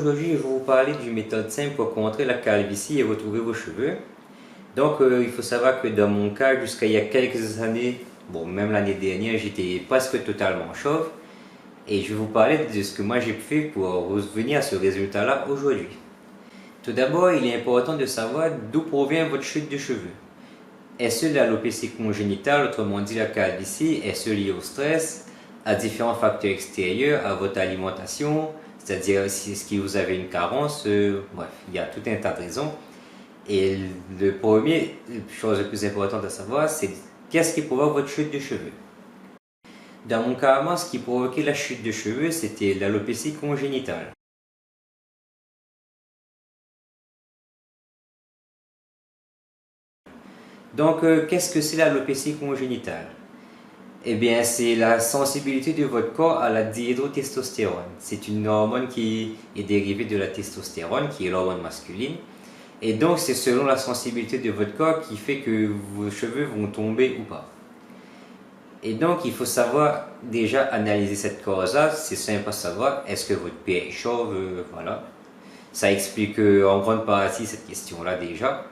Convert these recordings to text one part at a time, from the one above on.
aujourd'hui je vais vous parler d'une méthode simple pour contrer la calvitie et retrouver vos cheveux. Donc il faut savoir que dans mon cas, jusqu'à il y a quelques années, bon même l'année dernière, j'étais presque totalement chauve. Et je vais vous parler de ce que moi j'ai fait pour revenir à ce résultat-là aujourd'hui. Tout d'abord, il est important de savoir d'où provient votre chute de cheveux. Est-ce de l'alopécie congénitale, autrement dit la calvitie? Est-ce lié au stress, à différents facteurs extérieurs, à votre alimentation, c'est-à-dire si vous avez une carence, bref, il y a tout un tas de raisons. Et le premier, la chose la plus importante à savoir, c'est qu'est-ce qui provoque votre chute de cheveux. Dans mon cas, moi, ce qui provoquait la chute de cheveux, c'était l'alopécie congénitale. Donc, qu'est-ce que c'est l'alopécie congénitale? Eh bien, c'est la sensibilité de votre corps à la dihydrotestostérone. C'est une hormone qui est dérivée de la testostérone, qui est l'hormone masculine. Et donc, c'est selon la sensibilité de votre corps qui fait que vos cheveux vont tomber ou pas. Et donc, il faut savoir déjà analyser cette cause-là. C'est simple à savoir. Est-ce que votre pH est chauve? Voilà. Ça explique en grande partie cette question-là déjà.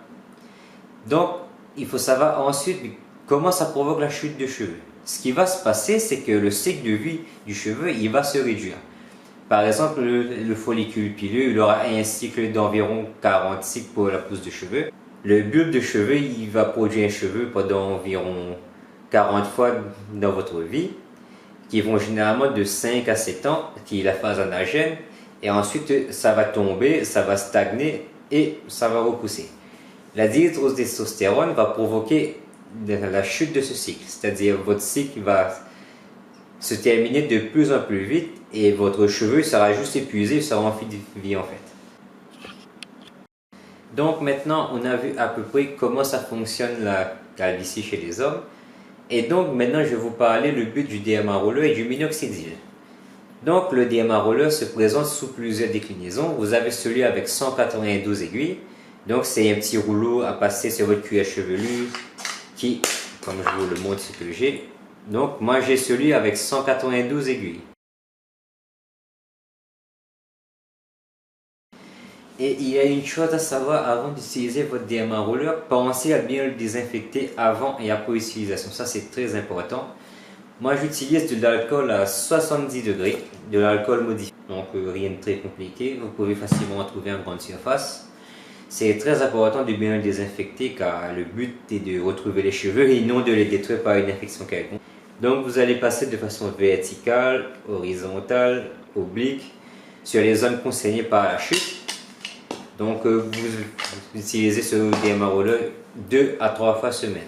Donc, il faut savoir ensuite comment ça provoque la chute de cheveux. Ce qui va se passer, c'est que le cycle de vie du cheveu, il va se réduire. Par exemple, le follicule pileux, il aura un cycle d'environ 40 cycles pour la pousse de cheveux. Le bulbe de cheveux, il va produire un cheveu pendant environ 40 fois dans votre vie, qui vont généralement de 5 à 7 ans, qui est la phase anagène, et ensuite ça va tomber, ça va stagner et ça va repousser. La dihydrotestostérone va provoquer la chute de ce cycle, c'est-à-dire votre cycle va se terminer de plus en plus vite et votre cheveu sera juste épuisé, sera en fin de vie en fait. Donc maintenant on a vu à peu près comment ça fonctionne la calvitie chez les hommes. Et donc maintenant je vais vous parler le but du DMA roller et du minoxidil. Donc le DMA roller se présente sous plusieurs déclinaisons. Vous avez celui avec 192 aiguilles. Donc c'est un petit rouleau à passer sur votre cuir chevelu qui, comme je vous le montre ce que j'ai. Donc moi j'ai celui avec 192 aiguilles. Et il y a une chose à savoir avant d'utiliser votre DMA roller, pensez à bien le désinfecter avant et après utilisation. Ça c'est très important. Moi j'utilise de l'alcool à 70 degrés, de l'alcool modifié. Donc rien de très compliqué, vous pouvez facilement en trouver en grande surface. C'est très important de bien le désinfecter car le but est de retrouver les cheveux et non de les détruire par une infection quelconque. Donc vous allez passer de façon verticale, horizontale, oblique sur les zones concernées par la chute. Donc vous utilisez ce DMA roller 2 à 3 fois semaine.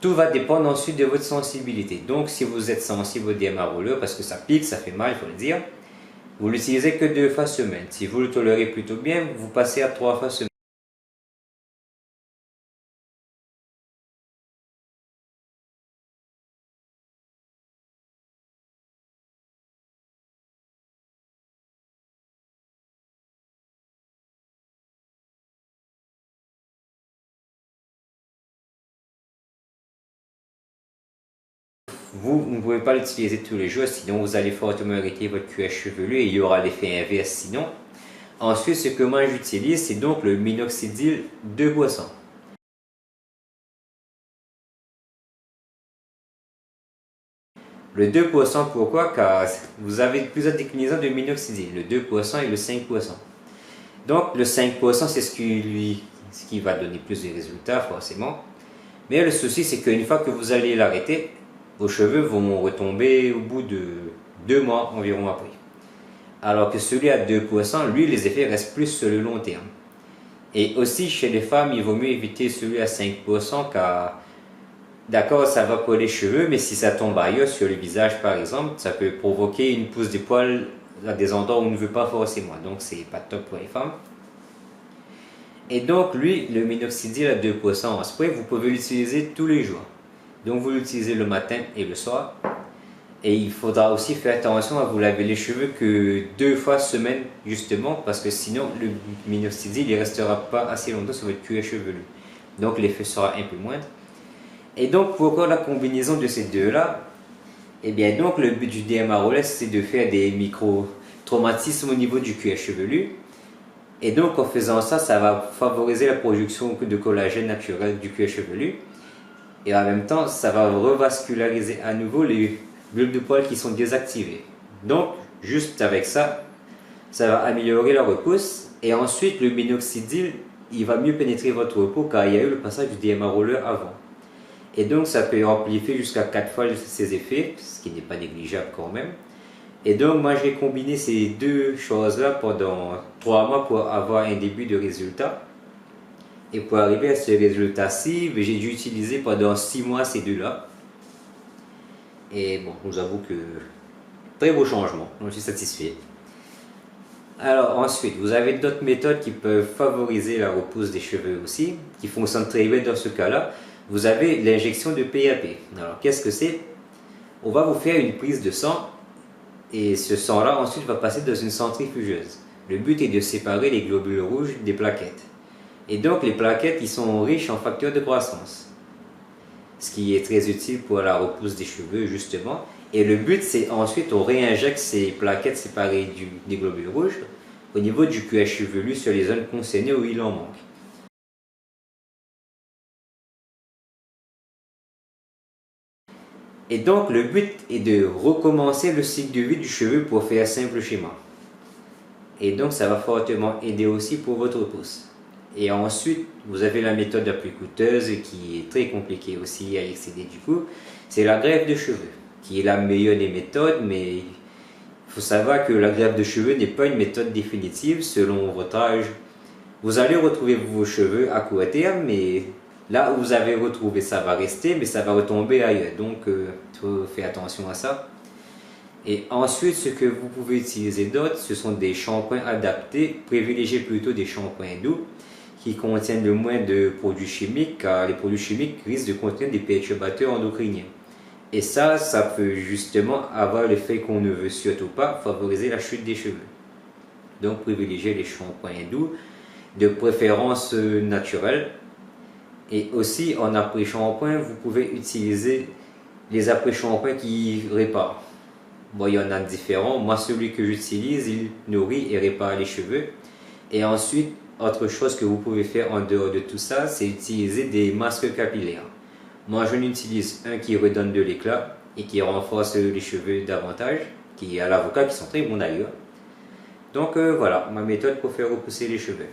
Tout va dépendre ensuite de votre sensibilité. Donc si vous êtes sensible au DMA roller, parce que ça pique, ça fait mal, il faut le dire, vous l'utilisez que 2 fois semaine. Si vous le tolérez plutôt bien, vous passez à 3 fois semaine. Vous ne pouvez pas l'utiliser tous les jours, sinon vous allez fortement irriter votre cuir chevelu et il y aura l'effet inverse sinon. Ensuite, ce que moi j'utilise, c'est donc le minoxidil 2%. Le 2%, pourquoi? Car vous avez plusieurs déclinaisons de minoxidil, le 2% et le 5%. Donc le 5% c'est ce qui va donner plus de résultats forcément. Mais le souci c'est qu'une fois que vous allez l'arrêter, vos cheveux vont retomber au bout de 2 mois environ après. Alors que celui à 2%, lui les effets restent plus sur le long terme. Et aussi chez les femmes, il vaut mieux éviter celui à 5% car d'accord, ça va pour les cheveux, mais si ça tombe ailleurs, sur le visage par exemple, ça peut provoquer une pousse des poils à des endroits où on ne veut pas forcément. Donc c'est pas top pour les femmes. Et donc lui, le minoxidil à 2% en spray, vous pouvez l'utiliser tous les jours. Donc vous l'utilisez le matin et le soir. Et il faudra aussi faire attention à vous laver les cheveux que 2 fois semaine justement, parce que sinon le minoxidil ne restera pas assez longtemps sur votre cuir chevelu. Donc l'effet sera un peu moindre. Et donc pourquoi la combinaison de ces deux-là? Eh bien donc le but du DMA roller c'est de faire des traumatisme au niveau du cuir chevelu. Et donc en faisant ça, ça va favoriser la production de collagène naturel du cuir chevelu. Et en même temps, ça va revasculariser à nouveau les bulbes de poils qui sont désactivés. Donc, juste avec ça, ça va améliorer la repousse. Et ensuite, le minoxidil, il va mieux pénétrer votre peau car il y a eu le passage du DMA Roller avant. Et donc, ça peut amplifier jusqu'à 4 fois ses effets, ce qui n'est pas négligeable quand même. Et donc, moi, j'ai combiné ces deux choses-là pendant 3 mois pour avoir un début de résultat. Et pour arriver à ce résultat-ci, j'ai dû utiliser pendant 6 mois ces deux-là. Et bon, je vous avoue que très beau changement, donc je suis satisfait. Alors ensuite, vous avez d'autres méthodes qui peuvent favoriser la repousse des cheveux aussi, qui fonctionnent très bien dans ce cas-là. Vous avez l'injection de PAP. Alors qu'est-ce que c'est? On va vous faire une prise de sang et ce sang-là ensuite va passer dans une centrifugeuse. Le but est de séparer les globules rouges des plaquettes. Et donc les plaquettes ils sont riches en facteurs de croissance, ce qui est très utile pour la repousse des cheveux justement. Et le but c'est ensuite on réinjecte ces plaquettes séparées des globules rouges au niveau du cuir chevelu sur les zones concernées où il en manque. Et donc le but est de recommencer le cycle de vie du cheveu pour faire un simple schéma. Et donc ça va fortement aider aussi pour votre repousse. Et ensuite, vous avez la méthode la plus coûteuse qui est très compliquée aussi à excéder du coup, c'est la greffe de cheveux, qui est la meilleure des méthodes, mais il faut savoir que la greffe de cheveux n'est pas une méthode définitive selon votre âge. Vous allez retrouver vos cheveux à court terme, mais là où vous avez retrouvé ça va rester, mais ça va retomber ailleurs, donc il faut faire attention à ça. Et ensuite, ce que vous pouvez utiliser d'autre, ce sont des shampoings adaptés, privilégiez plutôt des shampoings doux, qui contiennent le moins de produits chimiques, car les produits chimiques risquent de contenir des perturbateurs endocriniens. Et ça peut justement avoir l'effet qu'on ne veut surtout pas, favoriser la chute des cheveux. Donc privilégiez les shampoings doux, de préférence naturels. Et aussi en après-shampoing, vous pouvez utiliser les après-shampoings qui réparent. Bon, il y en a différents, moi celui que j'utilise, il nourrit et répare les cheveux. Et ensuite, autre chose que vous pouvez faire en dehors de tout ça, c'est utiliser des masques capillaires. Moi, je n'utilise un qui redonne de l'éclat et qui renforce les cheveux davantage, qui est à l'avocat, qui sont très bons d'ailleurs. Donc voilà, ma méthode pour faire repousser les cheveux.